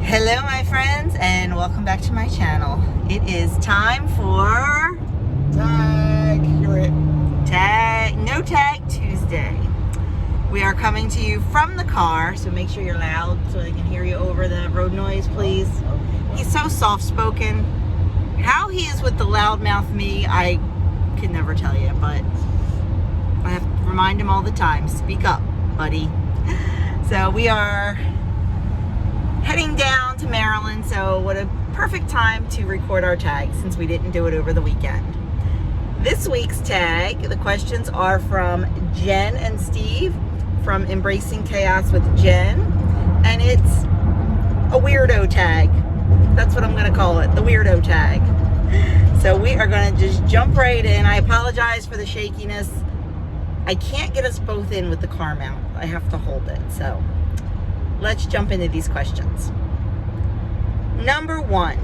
Hello my friends, and welcome back to my channel. It is time for No Tag Tuesday. We are coming to you from the car, so make sure you're loud so they can hear you over the road noise, please. He's so soft-spoken. How he is with the loudmouth me, I can never tell you, but I have to remind him all the time. Speak up, buddy. So we are heading down to Maryland, so what a perfect time to record our tag since we didn't do it over the weekend. This week's tag, the questions are from Jen and Steve from Embracing Chaos with Jen, and it's a weirdo tag. That's what I'm going to call it, the weirdo tag. So we are going to just jump right in. I apologize for the shakiness. I can't get us both in with the car mount. I have to hold it, so let's jump into these questions. Number 1,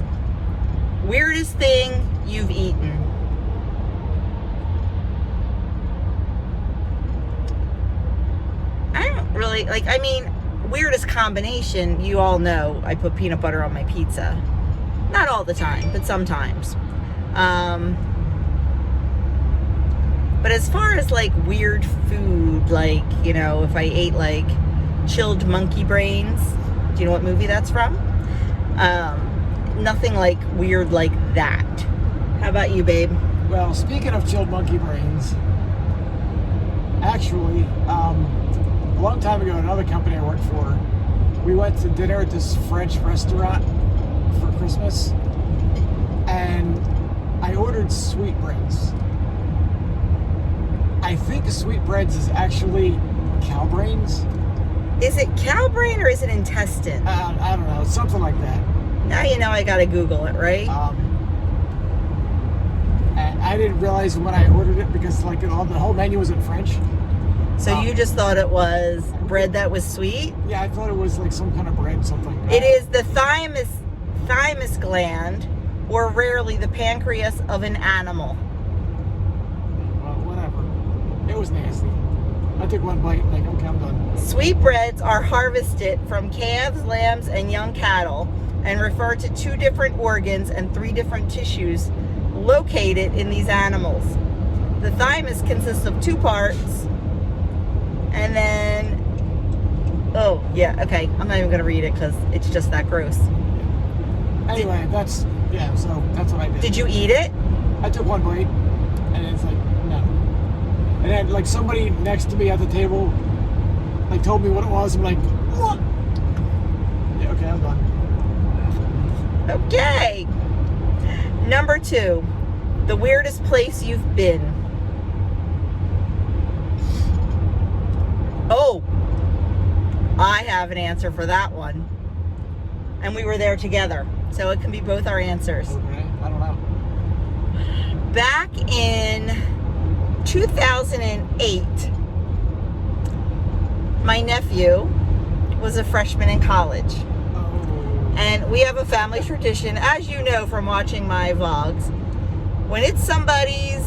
weirdest thing you've eaten. I don't really, weirdest combination, you all know I put peanut butter on my pizza. Not all the time, but sometimes. But as far as weird food, if I ate chilled monkey brains, do you know what movie that's from? Nothing weird like that. How about you, babe? Well, speaking of chilled monkey brains, actually, a long time ago, another company I worked for, we went to dinner at this French restaurant for Christmas, and I ordered Sweetbreads. I think Sweetbreads is actually cow brains. Is it cow brain or is it intestine? I don't know, something like that. Now you know I gotta Google it, right? I didn't realize when I ordered it because the whole menu was in French. So you just thought it was bread that was sweet? Yeah, I thought it was some kind of bread, something. It is the thymus gland, or rarely the pancreas of an animal. Well, whatever. It was nasty. I took one bite, okay, I'm done. Sweetbreads are harvested from calves, lambs, and young cattle and refer to 2 different organs and 3 different tissues located in these animals. The thymus consists of 2 parts, and then, oh, yeah, okay, I'm not even going to read it because it's just that gross. Anyway, so that's what I did. Did you eat it? I took one bite, and it's no. And then, somebody next to me at the table, told me what it was. I'm like, what? Yeah, okay, I'm done. Okay. Number 2, the weirdest place you've been. Oh, I have an answer for that one. And we were there together, so it can be both our answers. Okay, I don't know. Back in 2008, my nephew was a freshman in college. And we have a family tradition, as you know from watching my vlogs. When it's somebody's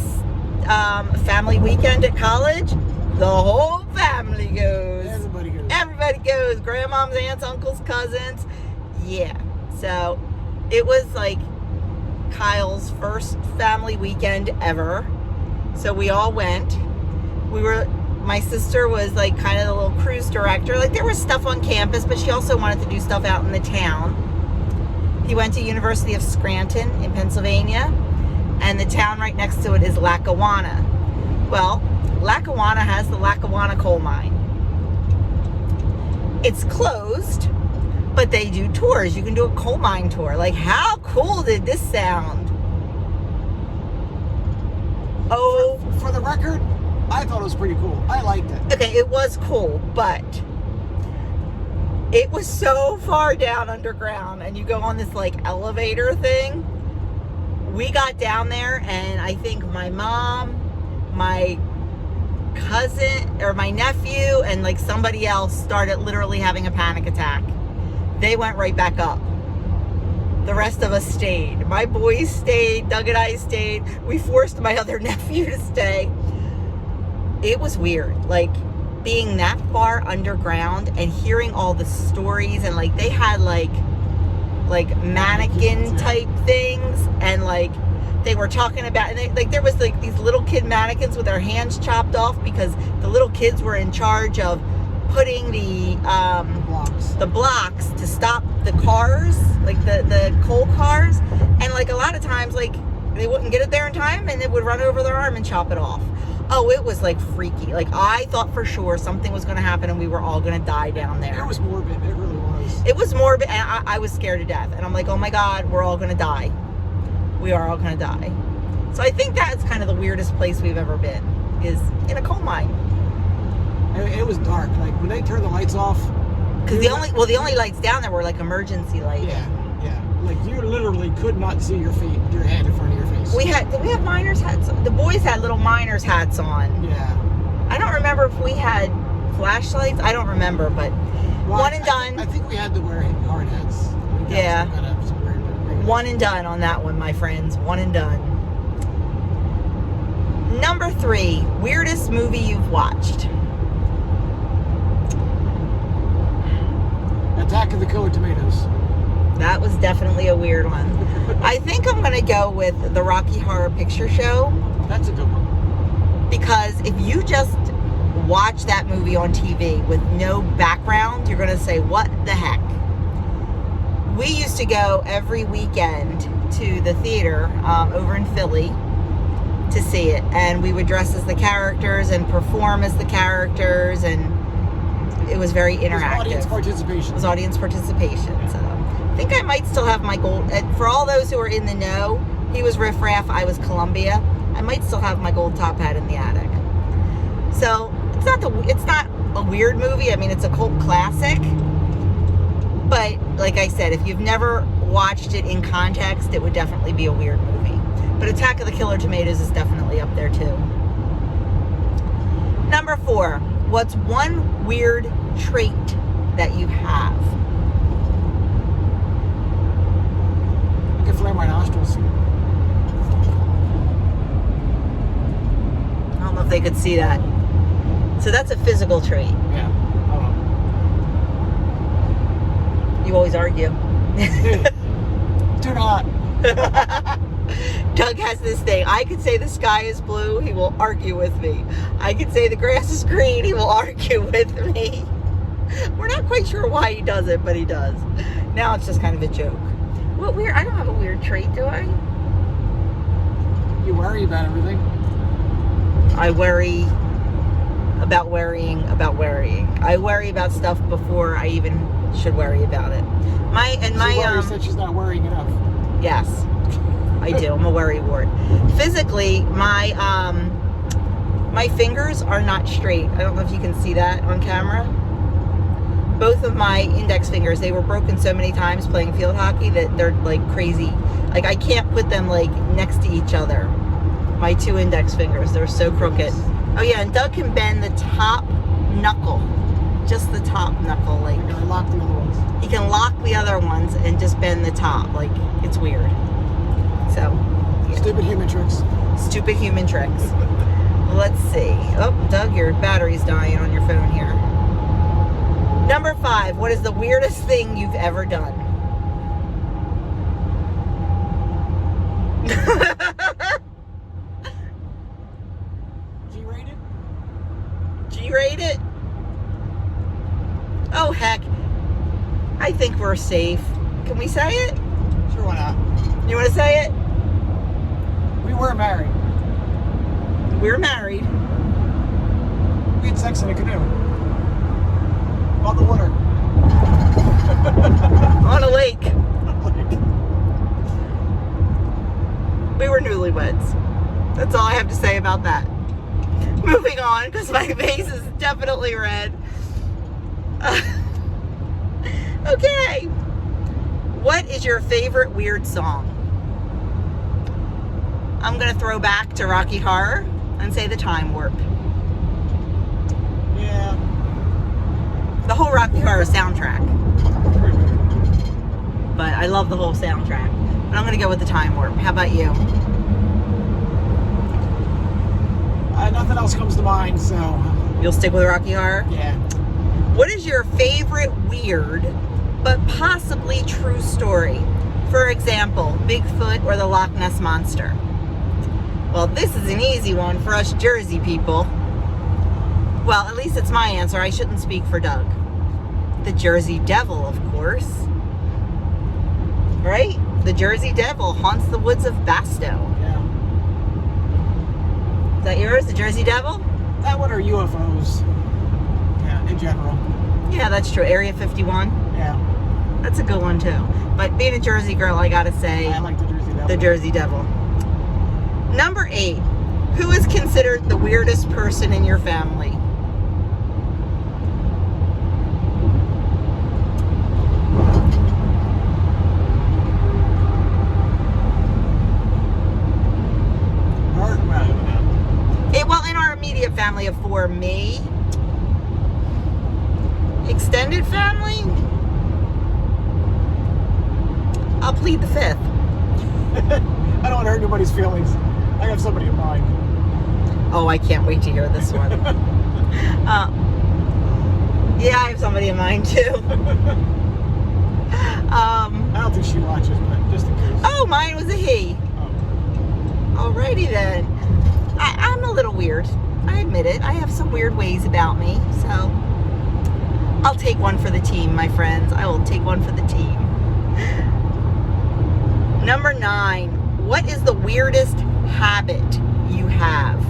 family weekend at college, the whole family goes. Everybody goes. Everybody goes. Grandmoms, aunts, uncles, cousins. Yeah. So it was Kyle's first family weekend ever. So we all went. My sister was kind of the little cruise director. There was stuff on campus, but she also wanted to do stuff out in the town. He went to University of Scranton in Pennsylvania, and the town right next to it is Lackawanna. Well, Lackawanna has the Lackawanna coal mine. It's closed, but they do tours. You can do a coal mine tour. How cool did this sound? Oh, for the record, I thought it was pretty cool. I liked it. Okay, it was cool, but it was so far down underground, and you go on this elevator thing. We got down there, and I think my mom, my cousin, or my nephew, and somebody else started literally having a panic attack. They went right back up. The rest of us stayed. My boys stayed, Doug and I stayed. We forced my other nephew to stay. It was weird. being that far underground and hearing all the stories, and like they had like like mannequin type things, and like they were talking about, and like there was like these little kid mannequins with their hands chopped off because the little kids were in charge of putting the blocks to stop the cars, like the coal cars, and like a lot of times like they wouldn't get it there in time and it would run over their arm and chop it off. Oh, it was like freaky. Like I thought for sure something was going to happen and we were all going to die down there. It was morbid. It really was. It was morbid, and I was scared to death. And I'm like, oh my God, we're all going to die. We are all going to die. So I think that's kind of the weirdest place we've ever been, is in a coal mine. It was dark. Like when they turned the lights off. Because the only lights down there were like emergency lights. Yeah. Like you literally could not see your head in front of your face. Did we have miners hats? The boys had little miners hats on. Yeah. I don't remember if we had flashlights. I don't remember, but one and done. I think we had to wear hard hats. Yeah. Some weird One and done on that one, my friends. One and done. Number 3, weirdest movie you've watched. Attack of the Killer Tomatoes. That was definitely a weird one. I think I'm going to go with the Rocky Horror Picture Show. That's a good one. Because if you just watch that movie on TV with no background, you're going to say, what the heck? We used to go every weekend to the theater over in Philly to see it. And we would dress as the characters and perform as the characters. And it was very interactive. It was audience participation. It was audience participation. So I think I might still have my gold. For all those who are in the know, he was Riff Raff, I was Columbia. I might still have my gold top hat in the attic. So it's not a weird movie. I mean, it's a cult classic. But like I said, if you've never watched it in context, it would definitely be a weird movie. But Attack of the Killer Tomatoes is definitely up there too. Number 4, what's one weird trait that you have? I can flare my nostrils. I don't know if they could see that. So that's a physical trait. Yeah. You always argue. Do not. Doug has this thing. I could say the sky is blue, he will argue with me. I could say the grass is green, he will argue with me. We're not quite sure why he does it, but he does. Now it's just kind of a joke. What weird? I don't have a weird trait, do I? You worry about everything. I worry about worrying about worrying. I worry about stuff before I even should worry about it. She said she's not worrying enough. Yes, I do. I'm a worry wart. Physically, my fingers are not straight. I don't know if you can see that on camera. Both of my index fingers, they were broken so many times playing field hockey that they're like crazy. Like I can't put them like next to each other. My 2 index fingers, they're so crooked. Oh yeah, and Doug can bend the top knuckle. Just the top knuckle. Like You're gonna lock the other ones. he can lock the other ones and just bend the top. Like it's weird. So yeah. Stupid human tricks. Stupid human tricks. Let's see. Oh, Doug, your battery's dying on your phone here. Number 5, what is the weirdest thing you've ever done? G-rated? G-rated? Oh, heck. I think we're safe. Can we say it? Sure, why not? You want to say it? We were married. We're married. We had sex in a canoe. On the water. On a lake. We were newlyweds. That's all I have to say about that. Moving on, because my face is definitely red. Okay. What is your favorite weird song? I'm going to throw back to Rocky Horror and say the Time Warp. Yeah. The whole Rocky Horror soundtrack. But I love the whole soundtrack. But I'm going to go with the Time Warp. How about you? Nothing else comes to mind, so... You'll stick with Rocky Horror? Yeah. What is your favorite weird but possibly true story. For example, Bigfoot or the Loch Ness Monster. Well, this is an easy one for us Jersey people. Well, at least it's my answer. I shouldn't speak for Doug. The Jersey Devil, of course. Right? The Jersey Devil haunts the woods of Bastow. Yeah. Is that yours, the Jersey Devil? That one or UFOs. Yeah, in general. Yeah, that's true. Area 51. Yeah. That's a good one, too. But being a Jersey girl, I gotta say, I like the Jersey Devil. the Jersey Devil. Number 8. Who is considered the weirdest person in your family? Well, in our immediate family of 4, me. Extended family? I'll plead the 5th. I don't want to hurt anybody's feelings. I have somebody in mind. Oh, I can't wait to hear this one. Yeah, I have somebody in mind too. I don't think she watches, but just in case. Oh, mine was a he. Oh. Alrighty then. I'm a little weird. I admit it. I have some weird ways about me. So I'll take one for the team, my friends. I will take one for the team. Number 9. What is the weirdest habit you have?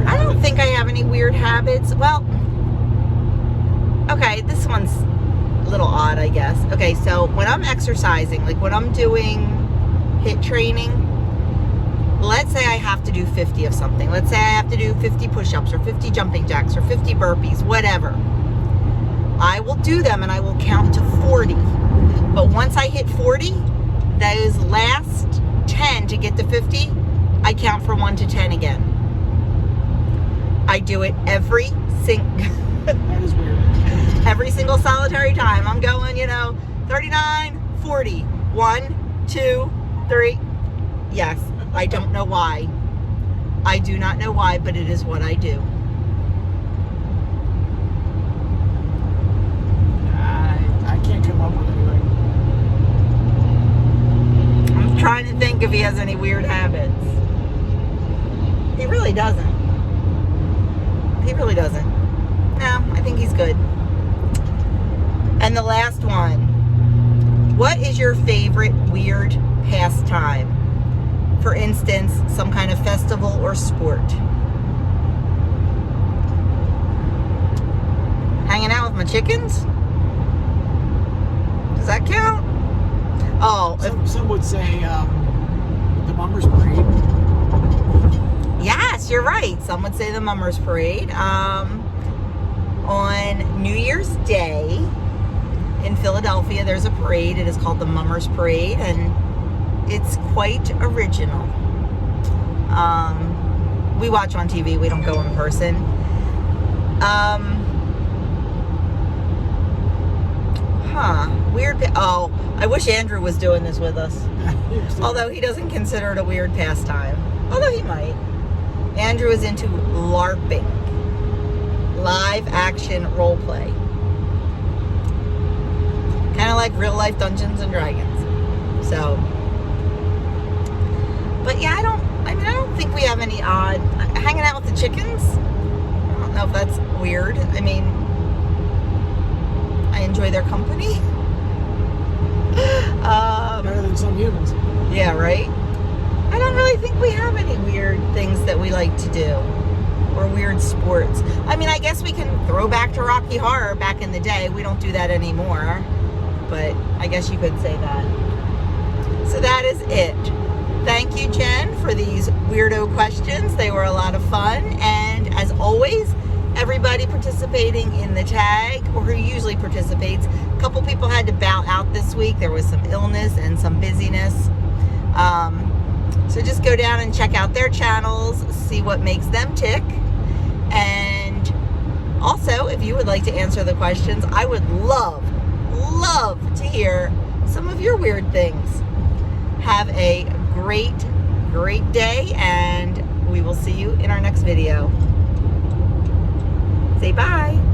I don't think I have any weird habits. Well, okay, this one's a little odd, I guess. Okay, so when I'm exercising, like when I'm doing HIIT training, let's say I have to do 50 of something. Let's say I have to do 50 push-ups or 50 jumping jacks or 50 burpees, whatever. I will do them and I will count to 40. But once I hit 40, those last 10 to get to 50, I count from 1 to 10 again. I do it every That is weird. every single solitary time. I'm going, 39, 40, 1, 2, 3. Yes, I don't know why. I do not know why, but it is what I do. I can't come up with anything. I'm trying to think if he has any weird habits. He really doesn't. He really doesn't. No, I think he's good. And the last one. What is your favorite weird pastime? For instance, some kind of festival or sport. Hanging out with my chickens? Does that count? Oh, Some would say the Mummers Parade. yes, you're right. Some would say the Mummers Parade. On New Year's Day in Philadelphia, there's a parade. It is called the Mummers Parade, and it's quite original. We watch on TV. We don't go in person. Weird. Oh, I wish Andrew was doing this with us. Although he doesn't consider it a weird pastime. Although he might. Andrew is into LARPing. Live action role play. Kind of like real life Dungeons and Dragons. So, but yeah, I don't think we have any odd hanging out with the chickens. I don't know if that's weird. I mean, I enjoy their company. Better than some humans. Yeah, right? I don't really think we have any weird things that we like to do. Or weird sports. I mean, I guess we can throw back to Rocky Horror back in the day. We don't do that anymore. But I guess you could say that. So that is it. Thank you, Jen, for these weirdo questions. They were a lot of fun. And as always, everybody participating in the tag, or who usually participates, a couple people had to bow out this week. There was some illness and some busyness. So just go down and check out their channels, see what makes them tick. And also, if you would like to answer the questions, I would love to hear some of your weird things. Have a great day, and we will see you in our next video. Say bye.